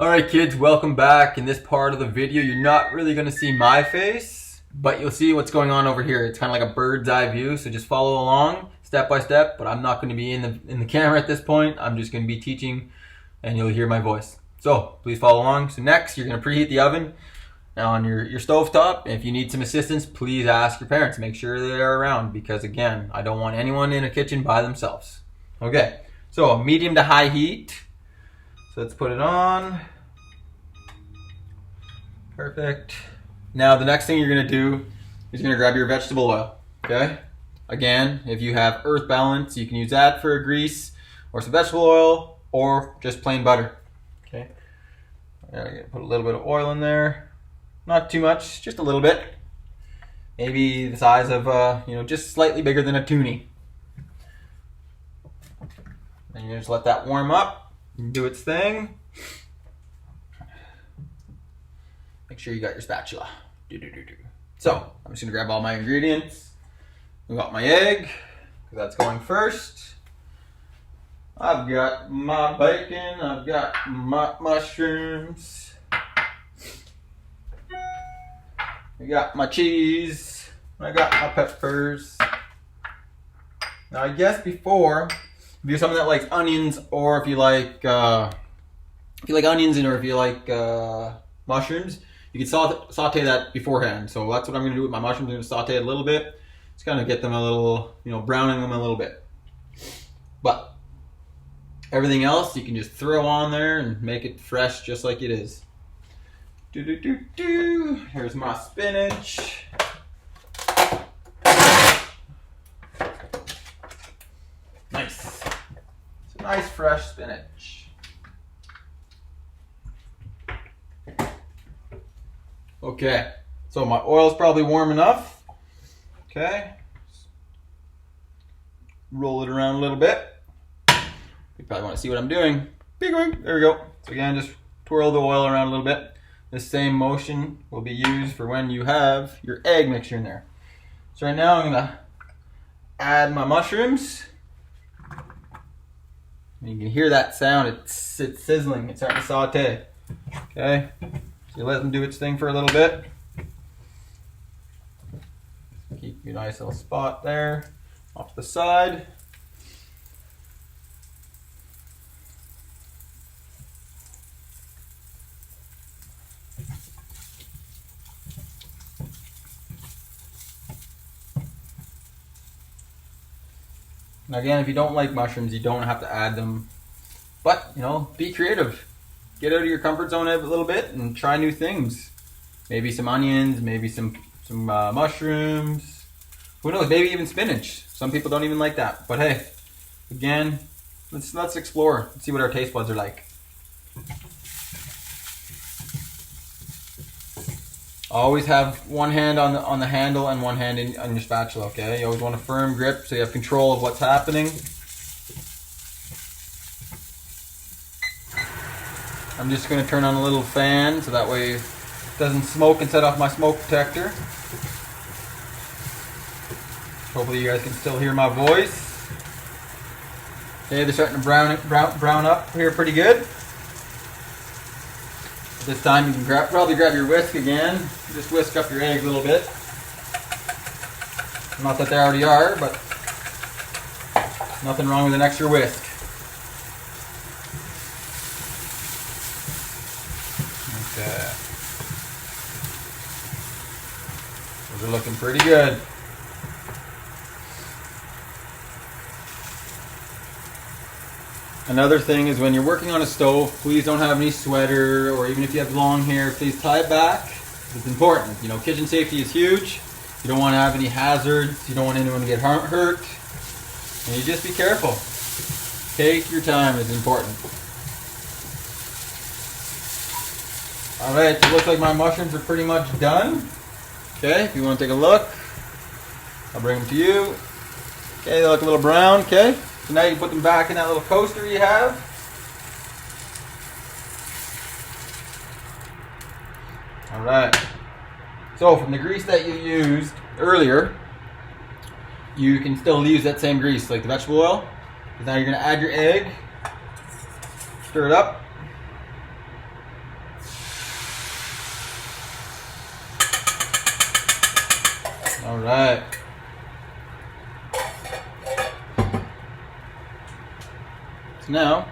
Alright kids, welcome back. In this part of the video, you're not really going to see my face, but you'll see what's going on over here. It's kind of like a bird's eye view, so just follow along step by step, but I'm not going to be in the camera at this point. I'm just going to be teaching and you'll hear my voice. So please follow along. So next, you're going to preheat the oven on your stove top. If you need some assistance, please ask your parents. Make sure they're around because again, I don't want anyone in a kitchen by themselves. Okay, so medium to high heat. So let's put it on. Perfect. Now the next thing you're gonna do is you're gonna grab your vegetable oil, okay? Again, if you have earth balance, you can use that for a grease or some vegetable oil or just plain butter, okay? I'm gonna put a little bit of oil in there. Not too much, just a little bit. Maybe the size of, just slightly bigger than a toonie. And you just let that warm up. Do its thing. Make sure you got your spatula. So I'm just gonna grab all my ingredients. I got my egg, because that's going first. I've got my bacon, I've got my mushrooms. I got my cheese, I got my peppers. Now I guess before, if you're someone that likes onions, or if you like onions, or if you like mushrooms, you can saute that beforehand. So that's what I'm going to do with my mushrooms. I'm going to saute it a little bit, just kind of get them a little, browning them a little bit. But everything else you can just throw on there and make it fresh, just like it is. Here's my spinach. Nice. It's a nice fresh spinach. Okay, so my oil's probably warm enough. Okay. Roll it around a little bit. You probably want to see what I'm doing. There we go. So again, just twirl the oil around a little bit. This same motion will be used for when you have your egg mixture in there. So right now I'm gonna add my mushrooms. You can hear that sound, it's sizzling, it's starting to saute. Okay, so you let them do its thing for a little bit. Keep your nice little spot there, off to the side. Now again, if you don't like mushrooms, you don't have to add them. But, be creative. Get out of your comfort zone a little bit and try new things. Maybe some onions, maybe some mushrooms. Who knows, maybe even spinach. Some people don't even like that. But hey, again, let's explore and see what our taste buds are like. Always have one hand on the handle and one hand on your spatula, okay? You always want a firm grip so you have control of what's happening. I'm just going to turn on a little fan so that way it doesn't smoke and set off my smoke detector. Hopefully you guys can still hear my voice. Okay, they're starting to brown up here pretty good. This time you can probably grab your whisk again. Just whisk up your egg a little bit. Not that they already are, but nothing wrong with an extra whisk. Okay. Those are looking pretty good. Another thing is when you're working on a stove, please don't have any sweater, or even if you have long hair, please tie it back. It's important. Kitchen safety is huge. You don't want to have any hazards. You don't want anyone to get hurt. And you just be careful. Take your time is important. Alright, so it looks like my mushrooms are pretty much done. Okay, if you want to take a look, I'll bring them to you. Okay, they look a little brown, okay? So now you can put them back in that little coaster you have. Alright. So from the grease that you used earlier, you can still use that same grease, like the vegetable oil. Now you're going to add your egg, stir it up. All right. So now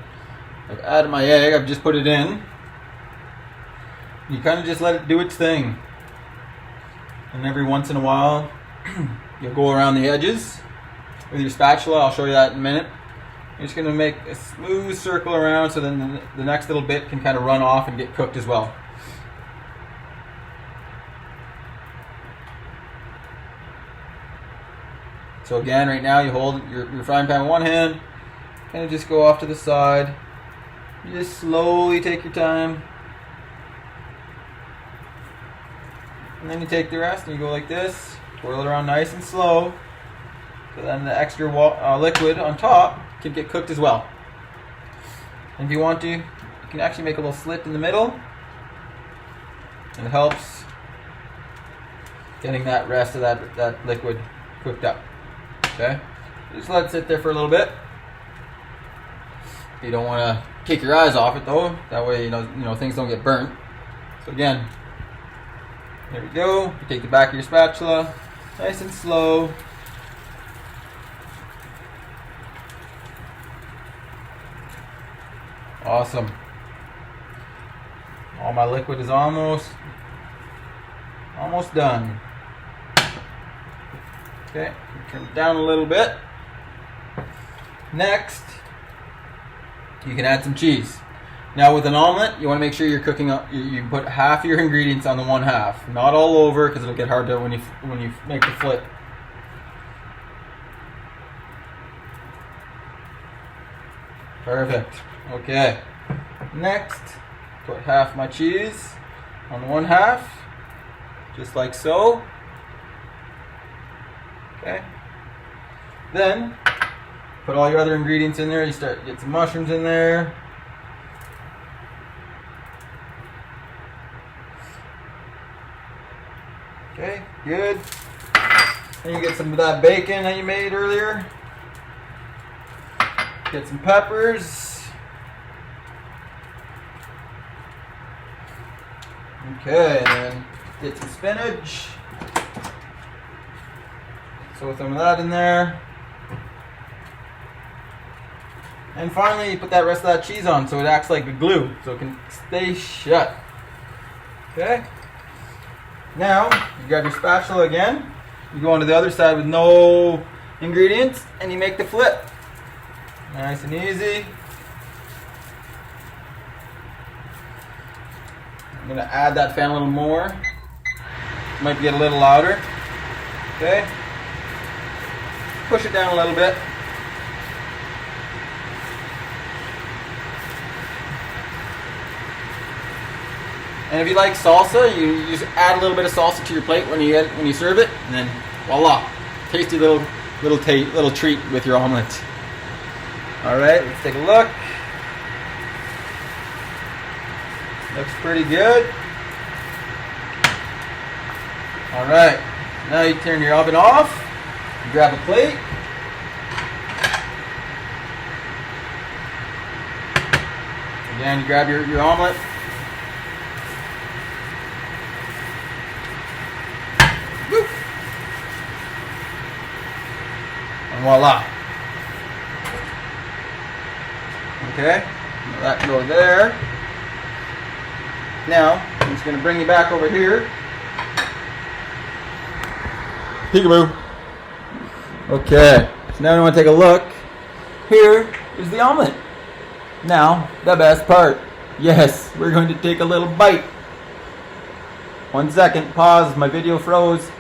I've added my egg. I've just put it in. You kind of just let it do its thing. And every once in a while, you'll go around the edges with your spatula. I'll show you that in a minute. You're just going to make a smooth circle around so then the next little bit can kind of run off and get cooked as well. So again, right now you hold your frying pan in one hand, kind of just go off to the side. You just slowly take your time. And then you take the rest and you go like this, twirl it around nice and slow. So then the extra liquid on top can get cooked as well. And if you want to, you can actually make a little slit in the middle. And it helps getting that rest of that liquid cooked up. Okay? Just let it sit there for a little bit. You don't want to take your eyes off it though. That way you know things don't get burnt. So again, there we go. You take the back of your spatula, nice and slow. Awesome. All my liquid is almost done. Okay, turn it down a little bit. Next, you can add some cheese. Now with an omelet, you want to make sure you're cooking up. You put half your ingredients on the one half, not all over, because it'll get hard to when you make the flip. Perfect. Okay. Next, put half my cheese on the one half, just like so. Okay. Then put all your other ingredients in there. You get some mushrooms in there. Okay, good. Then you get some of that bacon that you made earlier. Get some peppers. Okay, and then get some spinach. So some of that in there. And finally, you put that rest of that cheese on so it acts like a glue, so it can stay shut. Okay? Now, you grab your spatula again. You go onto the other side with no ingredients, and you make the flip. Nice and easy. I'm going to add that fan a little more. Might get a little louder. Okay? Push it down a little bit. And if you like salsa, you just add a little bit of salsa to your plate when you serve it, and then voila, tasty little treat with your omelet. All right, let's take a look. Looks pretty good. All right, now you turn your oven off. You grab a plate. Again, you grab your omelet. Woo. And voila. Okay, let that go there. Now, I'm just going to bring you back over here. Peekaboo. Okay, so now we want to take a look. Here is the omelet. Now, the best part. Yes, we're going to take a little bite. 1 second, pause, my video froze.